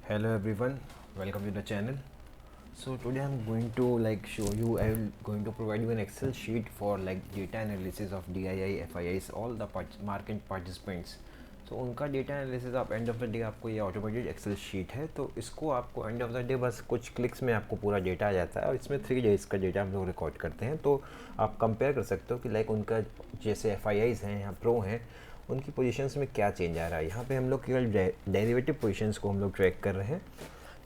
Hello everyone, welcome to the channel. So today I'm going to show you, I will going to provide you an Excel sheet for data analysis of DII, FIIs, all the market participants. So उनका data analysis आप end of the day आपको ये automated Excel sheet है, तो इसको आपको end of the day बस कुछ क्लिक्स में आपको पूरा डेटा आ जाता है और इसमें 3 डेज़ का डेटा हम लोग रिकॉर्ड करते हैं। तो आप कंपेयर कर सकते हो कि उनका जैसे एफआईआईज़ हैं या प्रो हैं, उनकी पोजीशंस में क्या चेंज आ रहा है। यहाँ पे हम लोग केवल डेरिवेटिव पोजीशंस को हम लोग ट्रैक कर रहे हैं।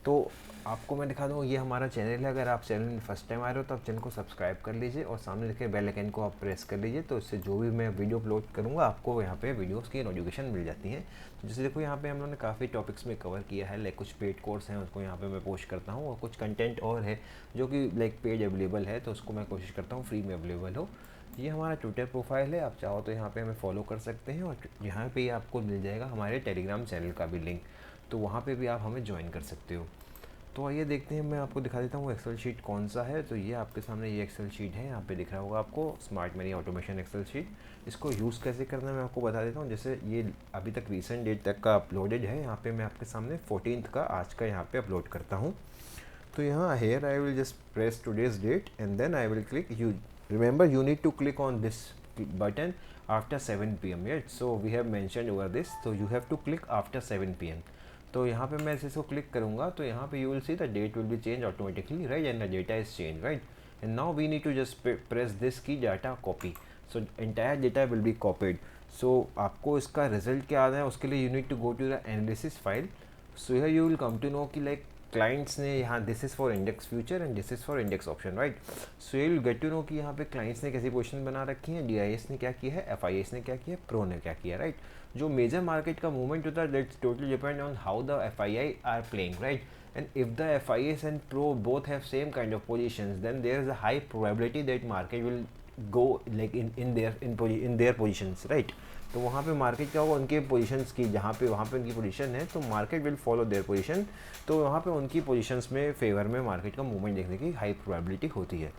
तो आपको मैं दिखा दूँ, ये हमारा चैनल है। अगर आप चैनल में फर्स्ट टाइम आ रहे हो तो आप चैनल को सब्सक्राइब कर लीजिए और सामने लिखे बेल आइकन को आप प्रेस कर लीजिए, तो इससे जो भी मैं वीडियो अपलोड करूँगा आपको यहाँ पे वीडियोस की नोटिफिकेशन मिल जाती है। तो जैसे देखो यहाँ पे हम लोगों ने काफ़ी टॉपिक्स में कवर किया है, कुछ पेड कोर्स हैं उसको यहाँ पे मैं पोस्ट करता हूँ, और कुछ कंटेंट और है जो कि पेड अवेलेबल है, तो उसको मैं कोशिश करता हूँ फ्री में अवेलेबल हो। ये हमारा ट्विटर प्रोफाइल है, आप चाहो तो यहाँ पे हमें फॉलो कर सकते हैं, और यहाँ पे आपको मिल जाएगा हमारे टेलीग्राम चैनल का भी लिंक, तो वहाँ पे भी आप हमें ज्वाइन कर सकते हो। तो आइए देखते हैं, मैं आपको दिखा देता हूँ एक्सेल शीट कौन सा है। तो ये आपके सामने ये एक्सेल शीट है, यहाँ पे दिख रहा होगा आपको smart money automation excel sheet. इसको यूज़ कैसे करना है मैं आपको बता देता हूँ। जैसे ये अभी तक रीसेंट डेट तक का अपलोडेड है, यहाँ पे मैं आपके सामने 14th का आज का यहाँ पे अपलोड करता हूँ। तो यहाँ here I will just press today's date and then I will click. You remember you need to click on this button after 7 PM, right? So we have mentioned over this, so you have to click after 7 PM. तो यहाँ पे मैं इसको click करूँगा तो यहाँ पे you will see the date will be change automatically, right, and the data is change, right, and now we need to just press this key data copy, so entire data will be copied. So आपको इसका result क्या आता है, उसके लिए you need to go to the analysis file. So here you will come to know कि clients ने यहाँ this is for index future and this is for index option, right. So you will get to know कि यहाँ पे clients ने कैसी position बना रखी है, डीआईएस ने क्या किया है, एफआईएस ने क्या किया है, प्रो ने क्या किया, राइट। जो मेजर मार्केट का मूवमेंट होता है that's totally depend on how the FII are playing, right, and if the FIS and Pro both have same kind of positions, then there is a high probability that market will go in their positions, right। तो वहाँ पे market क्या होगा, उनके positions की जहाँ पे वहाँ पे उनकी पोजीशन है, तो market will follow their position. तो वहाँ पे उनकी पोजीशंस में फेवर में मार्केट का मूवमेंट देखने की हाई प्रोबेबिलिटी होती है।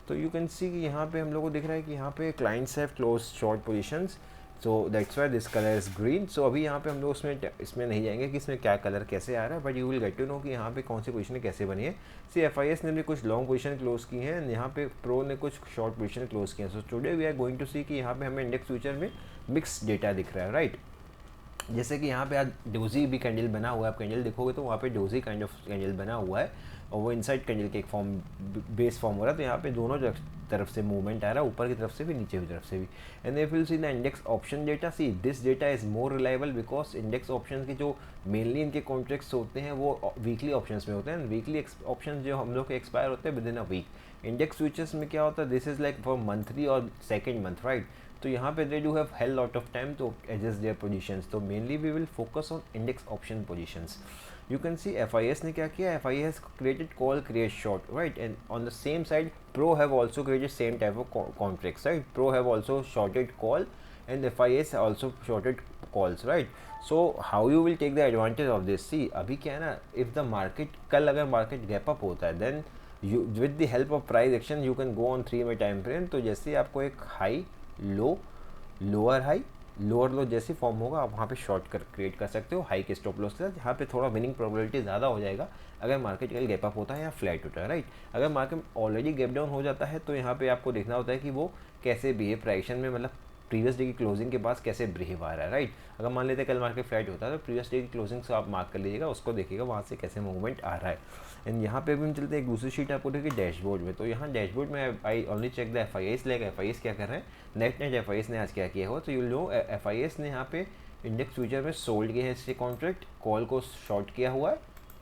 तो यू कैन सी कि यहाँ पे हम लोग को दिख रहा है कि यहाँ पे clients have close short positions, so that's why this colour is green. So अभी यहाँ पे हम लोग इसमें नहीं जाएंगे कि इसमें क्या कलर कैसे आ रहा है, but you will get to know कि यहाँ पे कौन सी पोजीशन कैसे बनी है। सी एफआईएस ने भी कुछ लॉन्ग पोजीशन क्लोज की हैं, यहाँ पे प्रो ने कुछ शॉर्ट पोजीशन क्लोज की हैं। So today we are going to see कि यहाँ पे हमें इंडेक्स फ्यूचर में मिक्स डेटा दिख रहा है, राइट। जैसे कि यहाँ पे आज डोजी भी कैंडल बना हुआ है, आप कैंडल देखोगे तो वहाँ पे डोजी काइंड ऑफ कैंडल बना हुआ है, और वो इनसाइड कैंडल के एक फॉर्म बेस फॉर्म हो रहा है। तो यहाँ पे दोनों तरफ से मूवमेंट आ रहा है, ऊपर की तरफ से भी नीचे की तरफ से भी। And if you see the index option data, see this data is more reliable because index option के जो मेनली इनके कॉन्ट्रैक्ट्स होते हैं वो वीकली ऑप्शंस में होते हैं, वीकली ऑप्शन जो हम लोग के एक्सपायर होते हैं with in a week. Index futures में क्या होता है, दिस इज फॉर मंथली और सेकेंड मंथ, राइट। तो यहाँ पे they do have hell lot of time to adjust their positions, तो mainly we will focus on index option positions. You can see FIS ने क्या किया, FIS created call create short, right, and on the same side Pro have also created same type of contracts, right. Pro have also shorted call and FIS also shorted calls, right. So how you will take the advantage of this, see अभी क्या है ना, if the market कल अगर market gap up होता है then you with the help of price action you can go on 3 में time frame. तो जैसे आपको एक high low lower high lower लो जैसे फॉर्म होगा, आप वहाँ पे शॉर्ट क्रिएट कर सकते हो हाई के स्टॉप लॉस के साथ। यहाँ पे थोड़ा विनिंग प्रोबेबिलिटी ज़्यादा हो जाएगा अगर मार्केट कल गैप अप होता है या फ्लैट होता है, राइट। अगर मार्केट ऑलरेडी गैप डाउन हो जाता है तो यहाँ पे आपको देखना होता है कि वो कैसे बिहेव प्राइक्शन में, मतलब प्रीवियस डे की क्लोजिंग के पास कैसे बिहेव आ रहा है, राइट। अगर मान लेते हैं कल मार्केट फ्लैट होता है तो प्रीवियस डे की क्लोजिंग से आप मार्क कर लीजिएगा, उसको देखिएगा वहाँ से कैसे मूवमेंट आ रहा है। एंड यहाँ पे भी हम चलते हैं एक दूसरी शीट आपको देखिए डैशबोर्ड में। तो यहाँ डैशबोर्ड में I only check the FIIs, FIIs क्या कर रहे हैं, नेट एफआईएस ने आज क्या किया हो। तो यू नो एफआईएस ने यहाँ पे इंडेक्स फ्यूचर में सोल्ड किया है इससे कॉन्ट्रैक्ट, कॉल को शॉर्ट किया हुआ है,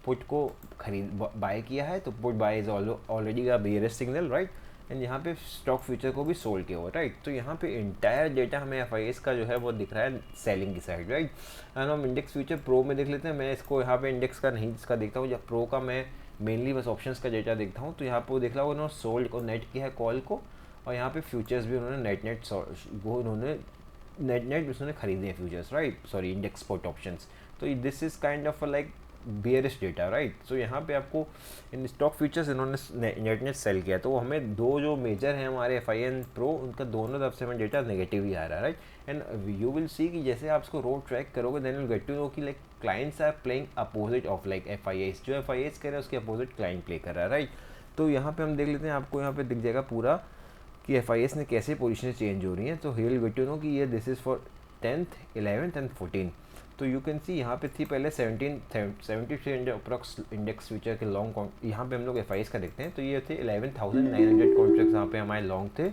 पुट को खरीद बाय किया है, तो पुट बाय इज ऑलरेडी का बेयरिश सिग्नल, राइट। एंड यहाँ पे स्टॉक फ्यूचर को भी सोल्ड किया हुआ, राइट। तो यहाँ पे इंटायर डेटा हमें एफआईएस का जो है वो दिख रहा है सेलिंग की साइड, राइट। एंड हम इंडेक्स फ्यूचर प्रो में देख लेते हैं। मैं इसको यहाँ पे इंडेक्स का नहीं इसका देखता हूँ, जब प्रो का मैं मेनली बस ऑप्शंस का डेटा देखता हूँ। तो यहाँ पर देख रहा हूँ उन्होंने सोल्ड को नेट किया है कॉल को, और यहाँ पे फ्यूचर्स भी उन्होंने वो उन्होंने नेट उसने खरीदे हैं futures, right, sorry index spot options. तो this is kind of bearish data, right. So यहाँ पे आपको इन स्टॉक फ्यूचर्स इन्होंने नेट सेल किया, तो हमें दो जो मेजर हैं हमारे एफ आई एन प्रो, उनका दोनों तरफ से हमें डेटा नेगेटिव ही आ रहा है, right. And you will see कि जैसे आप इसको रो ट्रैक करोगे then will get to know कि clients are playing opposite of like FIS, जो FIS कर रहा है उसके अपोजिट क्लाइंट प्ले कर रहा है, राइट। तो यहाँ पे हम देख लेते हैं, आपको यहाँ पे दिख जाएगा पूरा कि FIS ने कैसे पोजीशन चेंज हो रही हैं। तो he will get to know कि ये this is for 10th 11th and 14। तो यू कैन सी यहाँ पे थी पहले 73 अप्रॉक्स इंडेक्स फ्यूचर के लॉन्ग, यहाँ पे हम लोग FIS का देखते हैं। तो ये थे 11,900 कॉन्ट्रैक्ट्स यहाँ पे हमारे लॉन्ग थे।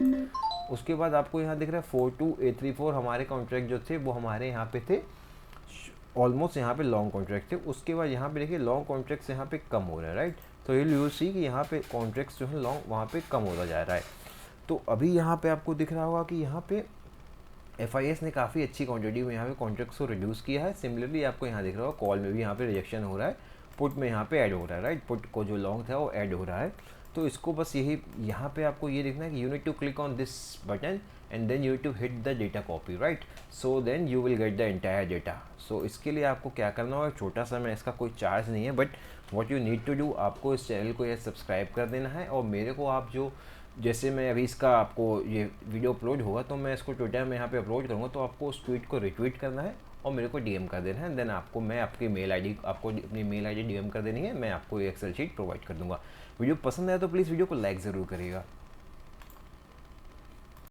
उसके बाद आपको यहाँ दिख रहा है 42834 हमारे कॉन्ट्रैक्ट जो थे वो हमारे यहाँ पे थे ऑलमोस्ट यहाँ पे लॉन्ग कॉन्ट्रैक्ट थे। उसके बाद यहाँ पे देखिए लॉन्ग कॉन्ट्रैक्ट्स यहाँ पे कम हो रहा है, राइट। तो यू सी कि यहाँ पे कॉन्ट्रैक्ट्स जो है लॉन्ग वहाँ पे कम होता जा रहा है। तो अभी यहाँ पे आपको दिख रहा होगा कि यहाँ पे FIS ने काफ़ी अच्छी क्वांटिटी में यहाँ पे कॉन्ट्रैक्ट्स को रिड्यूस किया है। सिमिलरली आपको यहाँ दिख रहा होगा कॉल में भी यहाँ पे रिजेक्शन हो रहा है, पुट में यहाँ पे ऐड हो रहा है, राइट। पुट को जो लॉन्ग था वो ऐड हो रहा है। तो इसको बस यही यहाँ पे आपको ये देखना है कि you need to click on this button and then you need to hit the data copy, right. So then you will get the entire data. So इसके लिए आपको क्या करना होगा, छोटा सा, मैं इसका कोई चार्ज नहीं है, but what you need to do, आपको इस चैनल को ये सब्सक्राइब कर देना है। और मेरे को आप जो, जैसे मैं अभी इसका आपको ये वीडियो अपलोड होगा तो मैं इसको ट्विटर में यहाँ पे अपलोड करूँगा, तो आपको उस ट्वीट को रिट्वीट करना है और मेरे को DM कर देना है। देन आपको मैं आपकी मेल ID, आपको अपनी मेल ID DM कर देनी है, मैं आपको ये एक्सेल शीट प्रोवाइड कर दूँगा। वीडियो पसंद आया तो प्लीज़ वीडियो को लाइक ज़रूर करिएगा।